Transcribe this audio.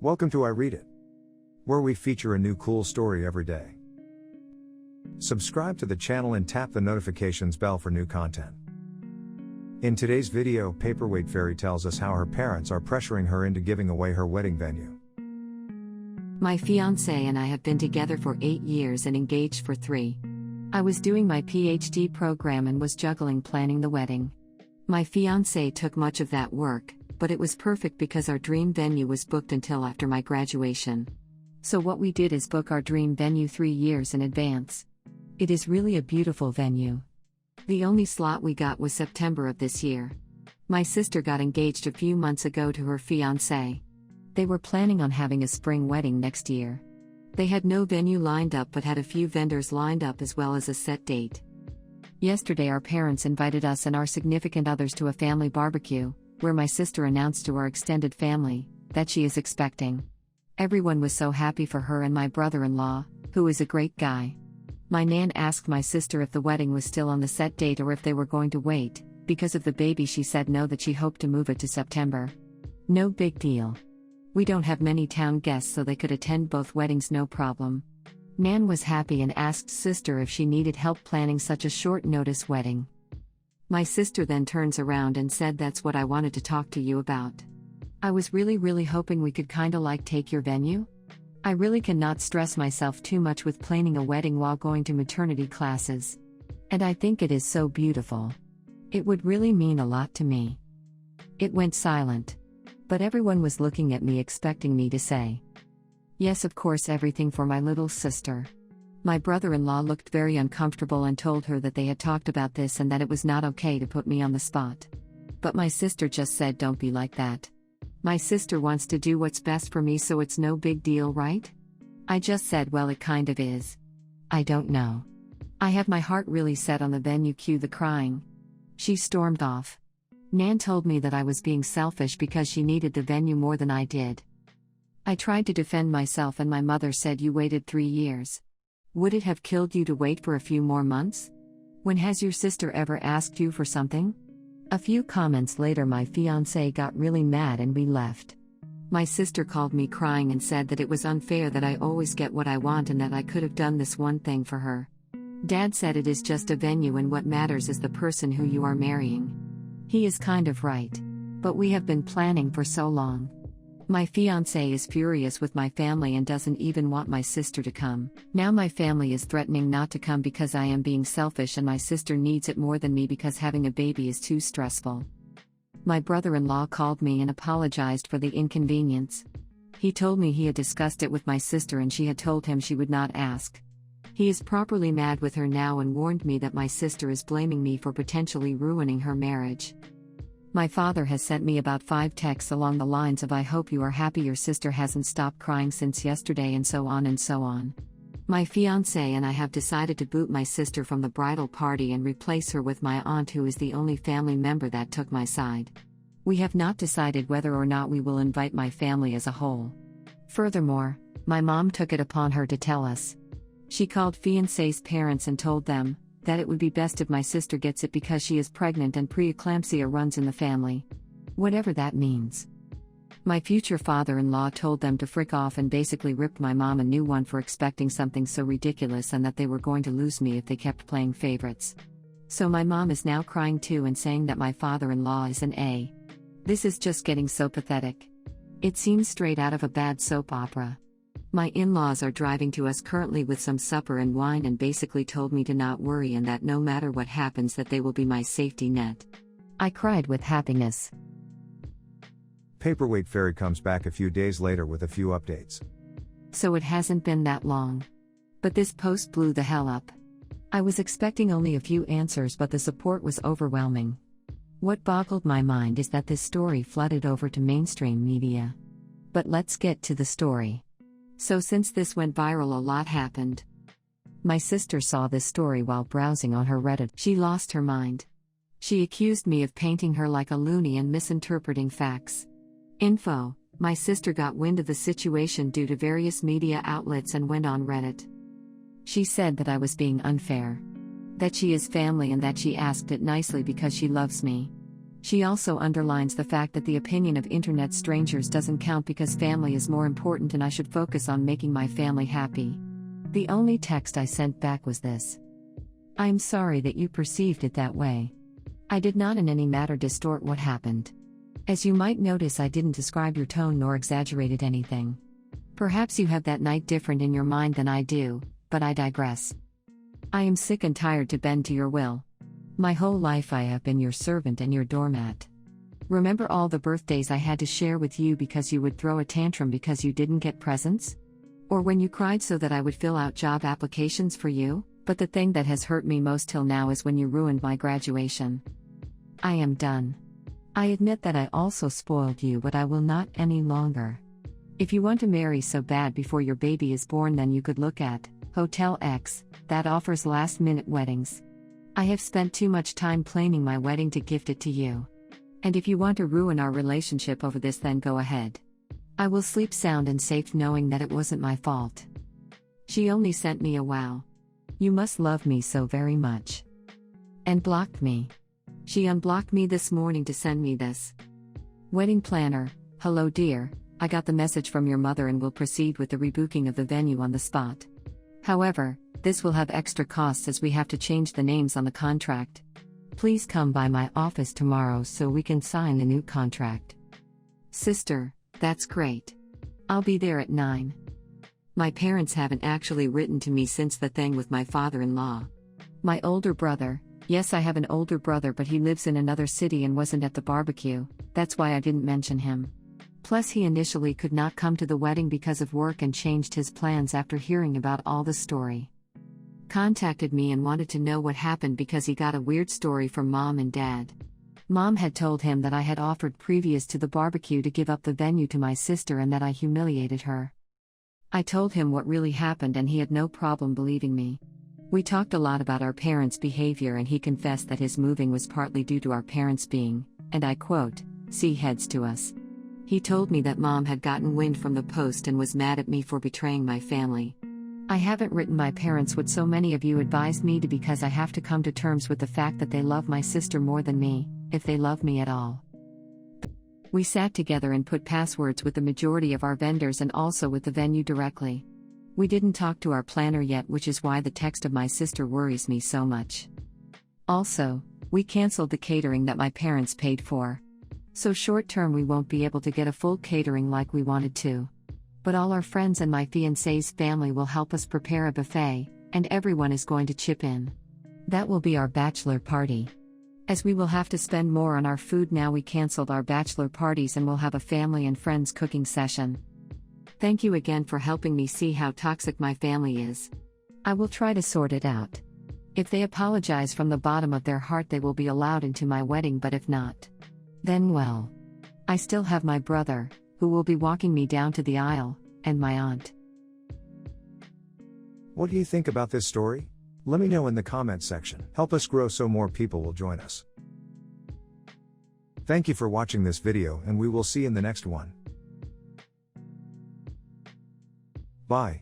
Welcome to I Read It, where we feature a new cool story every day. Subscribe to the channel and tap the notifications bell for new content. In today's video, Paperweight Fairy tells us how her parents are pressuring her into giving away her wedding venue. My fiancé and I have been together for 8 years and engaged for 3. I was doing my PhD program and was juggling planning the wedding. My fiancé took much of that work, but it was perfect because our dream venue was booked until after my graduation. So what we did is book our dream venue 3 years in advance. It is really a beautiful venue. The only slot we got was September of this year. My sister got engaged a few months ago to her fiancé. They were planning on having a spring wedding next year. They had no venue lined up but had a few vendors lined up as well as a set date. Yesterday our parents invited us and our significant others to a family barbecue, where my sister announced to our extended family that she is expecting. Everyone was so happy for her and my brother-in-law, who is a great guy. My nan asked my sister if the wedding was still on the set date or if they were going to wait. Because of the baby, she said no, that she hoped to move it to September. No big deal. We don't have many town guests, so they could attend both weddings no problem. Nan was happy and asked sister if she needed help planning such a short notice wedding. My sister then turns around and said, "That's what I wanted to talk to you about. I was really hoping we could kinda like take your venue. I really cannot stress myself too much with planning a wedding while going to maternity classes. And I think it is so beautiful. It would really mean a lot to me." It went silent. But everyone was looking at me expecting me to say, "Yes, of course, everything for my little sister." My brother-in-law looked very uncomfortable and told her that they had talked about this and that it was not okay to put me on the spot. But my sister just said, "Don't be like that. My sister wants to do what's best for me, so it's no big deal, right?" I just said, "Well, it kind of is. I don't know. I have my heart really set on the venue." Cue the crying. She stormed off. Nan told me that I was being selfish because she needed the venue more than I did. I tried to defend myself and my mother said, "You waited 3 years. Would it have killed you to wait for a few more months? When has your sister ever asked you for something?" A few comments later my fiancé got really mad and we left. My sister called me crying and said that it was unfair that I always get what I want and that I could have done this one thing for her. Dad said it is just a venue and what matters is the person who you are marrying. He is kind of right. But we have been planning for so long. My fiancé is furious with my family and doesn't even want my sister to come. Now my family is threatening not to come because I am being selfish and my sister needs it more than me because having a baby is too stressful. My brother-in-law called me and apologized for the inconvenience. He told me he had discussed it with my sister and she had told him she would not ask. He is properly mad with her now and warned me that my sister is blaming me for potentially ruining her marriage. My father has sent me about 5 texts along the lines of, "I hope you are happy your sister hasn't stopped crying since yesterday," and so on and so on. My fiancé and I have decided to boot my sister from the bridal party and replace her with my aunt, who is the only family member that took my side. We have not decided whether or not we will invite my family as a whole. Furthermore, my mom took it upon her to tell us. She called fiancé's parents and told them that it would be best if my sister gets it because she is pregnant and preeclampsia runs in the family. Whatever that means. My future father-in-law told them to frick off and basically ripped my mom a new one for expecting something so ridiculous and that they were going to lose me if they kept playing favorites. So my mom is now crying too and saying that my father-in-law is an A. This is just getting so pathetic. It seems straight out of a bad soap opera. My in-laws are driving to us currently with some supper and wine and basically told me to not worry and that no matter what happens that they will be my safety net. I cried with happiness. Paperweight Fairy comes back a few days later with a few updates. So it hasn't been that long. But this post blew the hell up. I was expecting only a few answers, but the support was overwhelming. What boggled my mind is that this story flooded over to mainstream media. But let's get to the story. So since this went viral, a lot happened. My sister saw this story while browsing on her Reddit. She lost her mind. She accused me of painting her like a loony and misinterpreting facts. My sister got wind of the situation due to various media outlets and went on Reddit. She said that I was being unfair. That she is family and that she asked it nicely because she loves me. She also underlines the fact that the opinion of internet strangers doesn't count because family is more important and I should focus on making my family happy. The only text I sent back was this: I am sorry that you perceived it that way. I did not in any matter distort what happened. As you might notice, I didn't describe your tone nor exaggerated anything. Perhaps you have that night different in your mind than I do, but I digress. I am sick and tired to bend to your will. My whole life I have been your servant and your doormat. Remember all the birthdays I had to share with you because you would throw a tantrum because you didn't get presents? Or when you cried so that I would fill out job applications for you? But the thing that has hurt me most till now is when you ruined my graduation. I am done. I admit that I also spoiled you, but I will not any longer. If you want to marry so bad before your baby is born, then you could look at Hotel X, that offers last-minute weddings. I have spent too much time planning my wedding to gift it to you. And if you want to ruin our relationship over this, then go ahead. I will sleep sound and safe knowing that it wasn't my fault. She only sent me a wow. You must love me so very much. And blocked me. She unblocked me this morning to send me this. Wedding planner, hello dear, I got the message from your mother and will proceed with the rebooking of the venue on the spot. However, this will have extra costs as we have to change the names on the contract. Please come by my office tomorrow so we can sign the new contract. Sister, that's great. I'll be there at 9. My parents haven't actually written to me since the thing with my father-in-law. My older brother, yes, I have an older brother, but he lives in another city and wasn't at the barbecue, that's why I didn't mention him. Plus, he initially could not come to the wedding because of work and changed his plans after hearing about all the story. Contacted me and wanted to know what happened because he got a weird story from mom and dad. Mom had told him that I had offered previous to the barbecue to give up the venue to my sister and that I humiliated her. I told him what really happened and he had no problem believing me. We talked a lot about our parents' behavior and he confessed that his moving was partly due to our parents being, and I quote, "see heads to us." He told me that mom had gotten wind from the post and was mad at me for betraying my family. I haven't written my parents what so many of you advised me to because I have to come to terms with the fact that they love my sister more than me, if they love me at all. We sat together and put passwords with the majority of our vendors and also with the venue directly. We didn't talk to our planner yet, which is why the text of my sister worries me so much. Also, we canceled the catering that my parents paid for. So short term we won't be able to get a full catering like we wanted to. But all our friends and my fiancé's family will help us prepare a buffet, and everyone is going to chip in. That will be our bachelor party. As we will have to spend more on our food now, we canceled our bachelor parties and will have a family and friends cooking session. Thank you again for helping me see how toxic my family is. I will try to sort it out. If they apologize from the bottom of their heart, they will be allowed into my wedding, but if not, then well. I still have my brother, who will be walking me down to the aisle, and my aunt. What do you think about this story? Let me know in the comment section. Help us grow so more people will join us. Thank you for watching this video and we will see you in the next one. Bye.